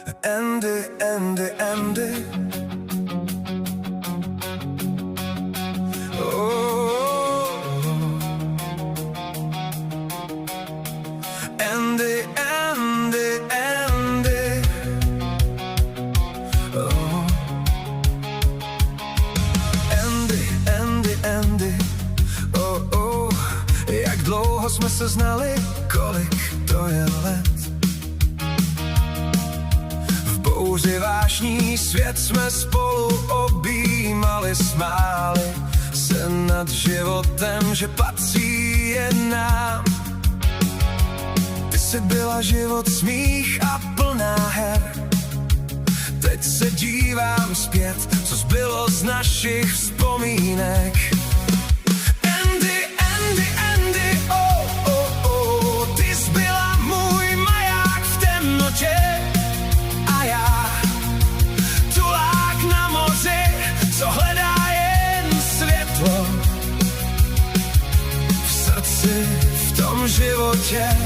Andy, Andy, Andy. Oh, Andy, Andy, Andy. Oh, Andy, Andy, Andy. Oh, oh, jak dlouho jsme se znali, kolik to je let. Bouři vášní svět jsme spolu objímali, smáli se nad životem, že patří jen nám. Ty jsi byla život smích a plná her. Teď se dívám zpět, co zbylo z našich vzpomínek. Andy, Andy, Andy, oh, oh, oh, ty jsi byla můj maják v temnotě. A já, tulák na moři, co hledá jen světlo v srdci, v tom životě.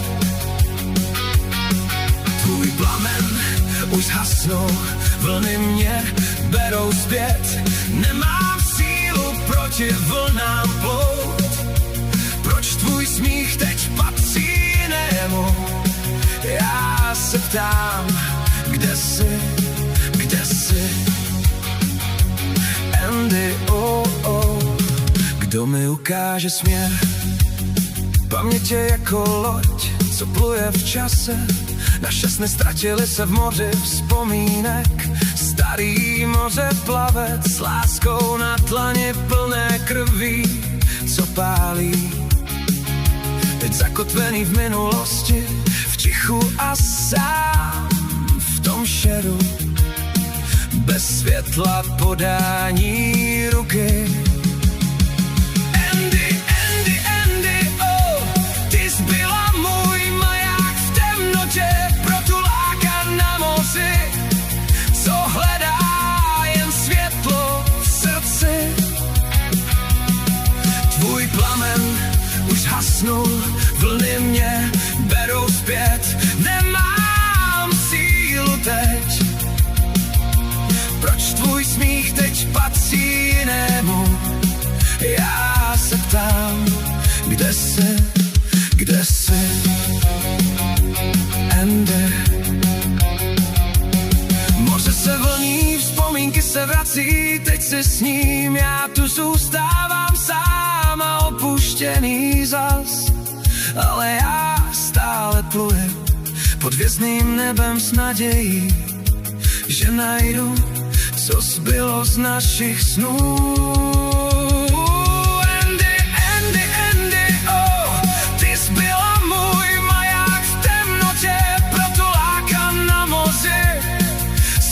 Tvůj plamen už zhasnul, vlny mě berou zpět. Nemám sílu proti vlnám plout. Proč tvůj smích teď patří jinému? Já se ptám, kde jsi, kde jsi? Andy, oh, oh, kdo mi ukáže směr? Pamětě jako loď, co pluje v čase. Naše sny ztratily se v moři vzpomínek. Starý moře plavec s láskou na dlani plné krví, co pálí. Teď zakotvený v minulosti, v tichu a sám v tom šeru, bez světla podání ruky. Andy, Andy, Andy, oh, ty jsi byla můj maják v temnotě, pro tuláka na moři, co hledá jen světlo v srdci. Tvůj plamen už hasnul, vlny mě berou zpět. Nemám sílu teď. Proč tvůj smích teď patří jinému? Já se ptám, kde jsi, kde jsi? Andy. Moře se vlní, vzpomínky se vrací, teď si s ním, já tu zůstávám sám a opuštěný zas. Ale já stále pluju pod hvězdným nebem s nadějí, že najdu, co zbylo z našich snů. Andy, Andy, Andy, oh, ty jsi byla můj maják v temnotě, pro tuláka na moři,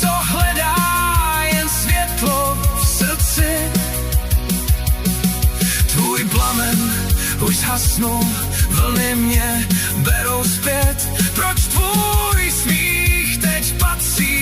co hledá jen světlo v srdci. Tvůj plamen už zhasnul, vlny mě berou zpět. Proč tvůj smích teď patří